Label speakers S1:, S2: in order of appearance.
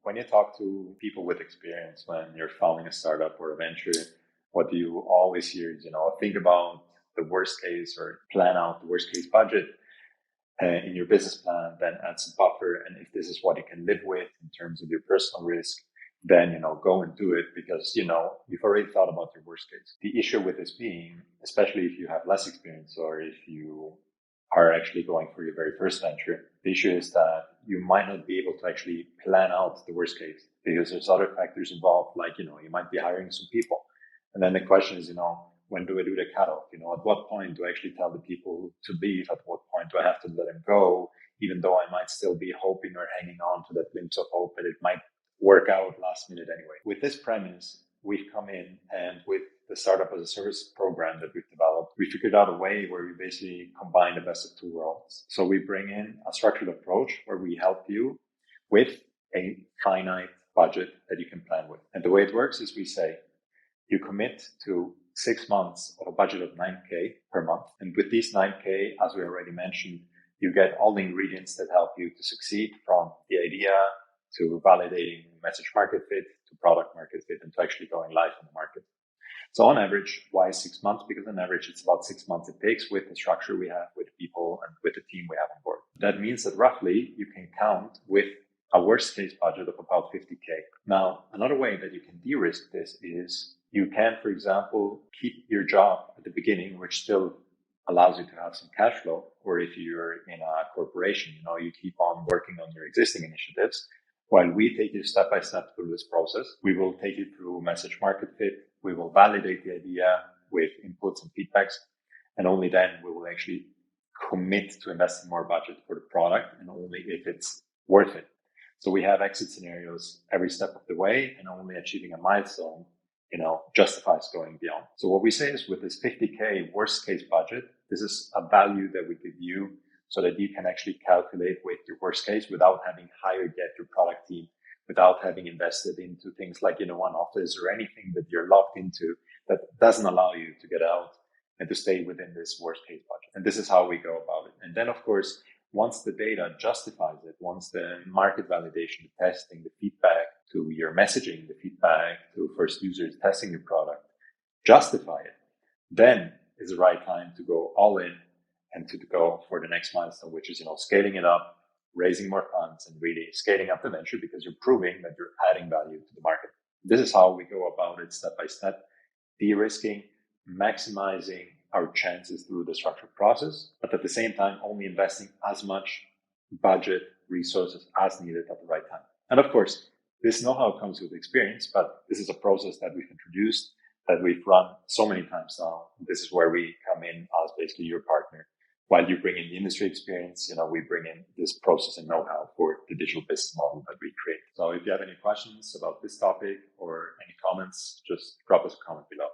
S1: when you talk to people with experience, when you're founding a startup or a venture, what you always hear is, think about the worst case or plan out the worst case budget in your business plan, then add some buffer. And if this is what you can live with in terms of your personal risk, then, go and do it because, you've already thought about your worst case. The issue with this being, especially if you have less experience or if you are actually going for your very first venture, the issue is that you might not be able to actually plan out the worst case because there's other factors involved, like, you might be hiring some people. And then the question is, when do I do the cutoff? At what point do I actually tell the people to leave? At what point do I have to let them go? Even though I might still be hoping or hanging on to that glimpse of hope that it might work out last minute anyway. With this premise, we've come in and with the Startup as a Service program that we've developed, we figured out a way where we basically combine the best of two worlds. So we bring in a structured approach where we help you with a finite budget that you can plan with. And the way it works is we say, you commit to 6 months of a budget of 9K per month. And with these 9K, as we already mentioned, you get all the ingredients that help you to succeed, from the idea to validating message market fit to product market fit and to actually going live on the market. So on average, why 6 months? Because on average, it's about 6 months it takes with the structure we have, with people and with the team we have on board. That means that roughly you can count with a worst case budget of about 50K. Now, another way that you can de-risk this is you can, for example, keep your job at the beginning, which still allows you to have some cash flow. Or if you're in a corporation, you keep on working on your existing initiatives while we take you step by step through this process. We will take you through message market fit. We will validate the idea with inputs and feedbacks. And only then we will actually commit to investing more budget for the product, and only if it's worth it. So we have exit scenarios every step of the way, and only achieving a milestone, justifies going beyond. So what we say is, with this 50K worst case budget, this is a value that we give you so that you can actually calculate with your worst case without having hired yet your product team, without having invested into things like, an office or anything that you're locked into that doesn't allow you to get out and to stay within this worst case budget. And this is how we go about it. And then, of course, once the data justifies it, once the market validation, the testing, the feedback to your messaging, the feedback to first users testing your product, justify it, then is the right time to go all in and to go for the next milestone, which is, scaling it up, raising more funds, and really scaling up the venture because you're proving that you're adding value to the market. This is how we go about it step by step, de-risking, maximizing our chances through the structured process, but at the same time, only investing as much budget resources as needed at the right time. And of course, this know-how comes with experience, but this is a process that we've introduced, that we've run so many times now. This is where we come in as basically your partner. While you bring in the industry experience, we bring in this process and know-how for the digital business model that we create. So if you have any questions about this topic or any comments, just drop us a comment below.